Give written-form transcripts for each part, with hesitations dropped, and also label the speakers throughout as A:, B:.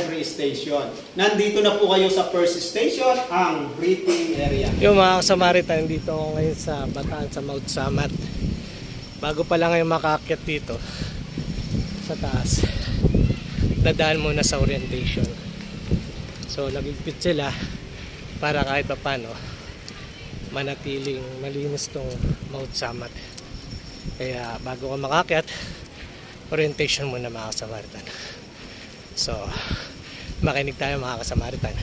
A: every station. Nandito na po kayo sa first station, ang breathing area.
B: Yung mga Samaritan, dito ako ngayon sa Bataan, sa Mount Samat. Bago pa lang ngayon makaakyat dito sa taas, dadaan muna sa orientation. So nagigpit sila para kahit pa paano manatiling malinis tong Mount Samat. Kaya bago ka makaakyat, orientation muna mga Samaritan. So makinig tayo mga Samaritan.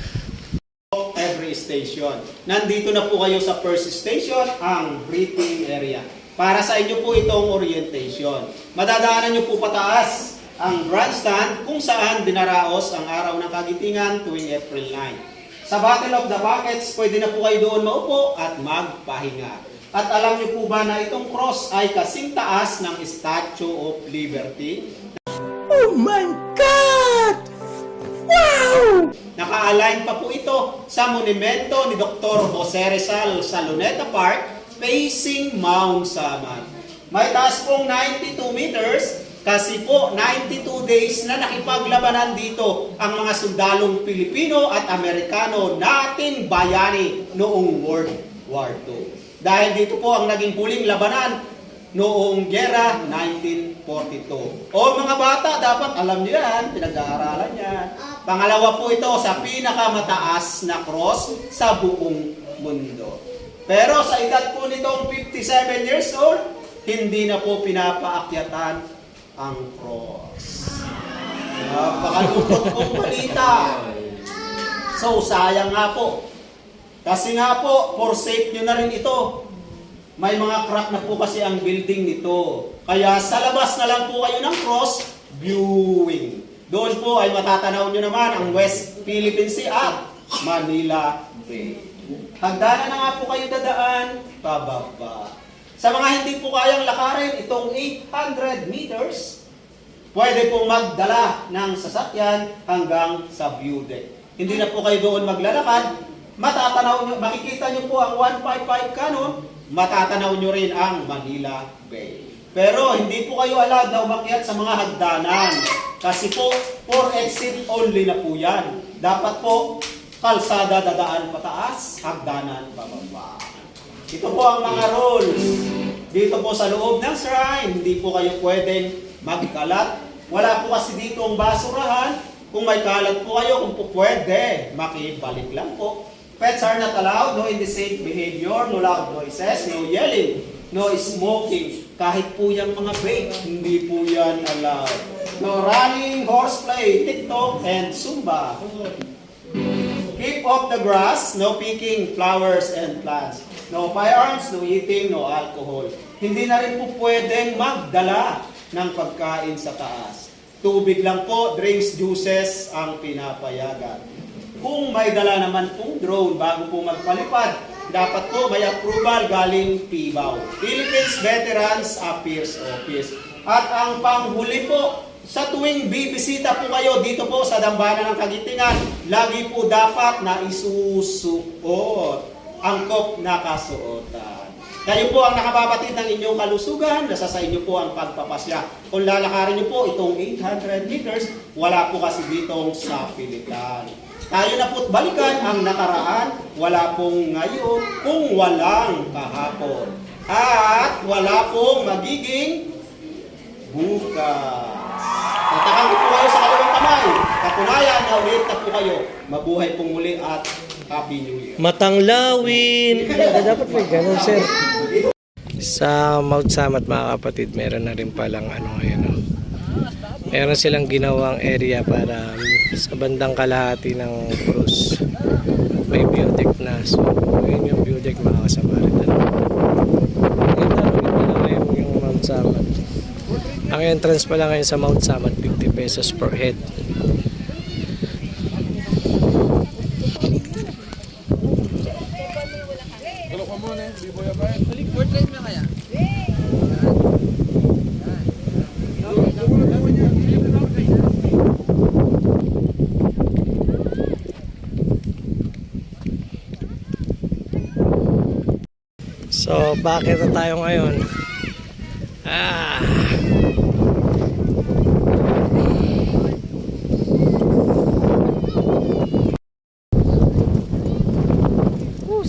A: Every station. Nandito na po kayo sa first station, ang breathing area. Para sa inyo po itong orientation. Madadaanan nyo po pataas ang grandstand kung saan dinaraos ang araw ng Kagitingan tuwing April 9. Sa Battle of the Buckets, pwede na po kayo doon maupo at magpahinga. At alam niyo po ba na itong cross ay kasing taas ng Statue of Liberty?
B: Oh my God! Wow!
A: Naka-align pa po ito sa monumento ni Dr. Jose Rizal sa Luneta Park facing Mount Samat. May taas pong 92 meters kasi po 92 days na nakipaglabanan dito ang mga sundalong Pilipino at Amerikano nating bayani noong World War II. Dahil dito po ang naging huling labanan noong Giyera 1942. O mga bata, dapat alam niyo yan, pinag-aaralan yan. Pangalawa po ito sa pinakamataas na cross sa buong mundo. Pero sa edad po nitong 57 years old, hindi na po pinapaakyatan ang cross. Napakalungkot pong balita. So sayang nga po. Kasi nga po, forsake nyo na rin ito. May mga crack na po kasi ang building nito. Kaya sa labas na lang po kayo ng cross viewing. Doon po ay matatanaw nyo naman ang West Philippine Sea at Manila Bay. Hagdanan na nga po kayo dadaan, pababa. Sa mga hindi po kayang lakarin itong 800 meters, pwede pong magdala ng sasakyan hanggang sa view deck. Hindi na po kayo doon maglalakad. Matatanaw nyo, makikita nyo po ang 155 Cannon, matatanaw nyo rin ang Manila Bay. Pero hindi po kayo allowed na umakyat sa mga hagdanan. Kasi po, for exit only na po yan. Dapat po, kalsada dadaan pataas, hagdanan pababa. Ito po ang mga rules. Dito po sa loob ng shrine, hindi po kayo pwedeng magkalat. Wala po kasi dito ang basurahan. Kung may kalat po kayo, kung po pwede, makibalik lang po. Pets are not allowed, no indecent behavior, no loud noises, no yelling, no smoking. Kahit po yung mga vape, hindi po yan allowed. No running, horseplay, TikTok, and Zumba. Keep off the grass, no picking flowers and plants. No firearms, no eating, no alcohol. Hindi na rin po pwedeng magdala ng pagkain sa taas. Tubig lang po, drinks, juices ang pinapayagan. Kung may dala naman pong drone bago po magpalipad, dapat po may approval galing PBAW, Philippines Veterans Affairs Office. At ang panghuli po, sa tuwing bibisita po kayo dito po sa Dambana ng Kagitingan, lagi po dapat na isusuot, angkop na kasuotan. Kayo po ang nakababatid ng inyong kalusugan, nasa sa inyo po ang pagpapasya. Kung lalakarin niyo po itong 800 meters, wala po kasi ditong sa pilitan. Tayo na po't balikan ang nakaraan, wala pong ngayon kung walang kahapon. At wala pong magiging bukas. Tatakang po kayo sa kaliwang kamay. Katunayan na ulit na po kayo. Mabuhay pong muli at Happy New Year.
B: Matanglawin! Dapat may ganun, sir. Sa Mount Samat mga kapatid, meron na rin palang ngayon. Meron silang ginawang area para sa bandang kalahati ng cruise. May view deck na. So, yun yung view deck mga Samaritan. Maganda na ngayon yung Mount Samat. Ang entrance pala ngayon sa Mount Samat, 50 pesos per head. So, bakit na tayo ngayon?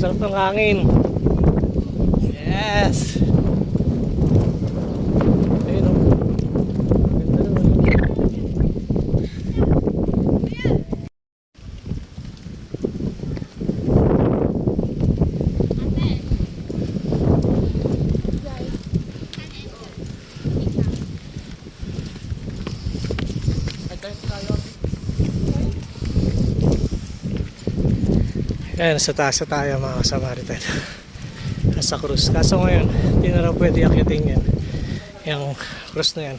B: Sarap ng hangin. Yes! Ayun o. Ganda naman. Ayan, sa taas na tayo mga kasamaritan. Nasa cruise. Kaso ngayon, hindi na raw pwede akitin yan. Yung cruise na yan.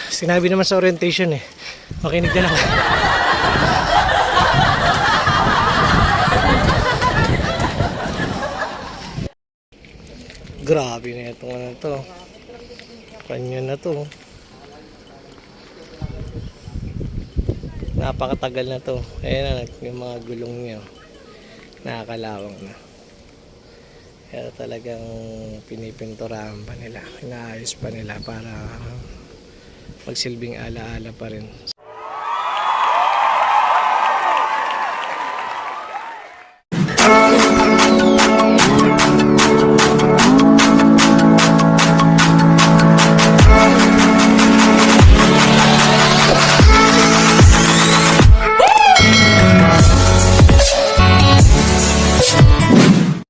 B: Sinabi naman sa orientation eh. Makinig na lang. Grabe na itong ano to. Kanya na to. Napakatagal na to. Ayan na, yung mga gulong niya. Nakakalawang na. Kaya talagang pinipinturahan pa nila. Inaayos pa nila para magsilbing alaala pa rin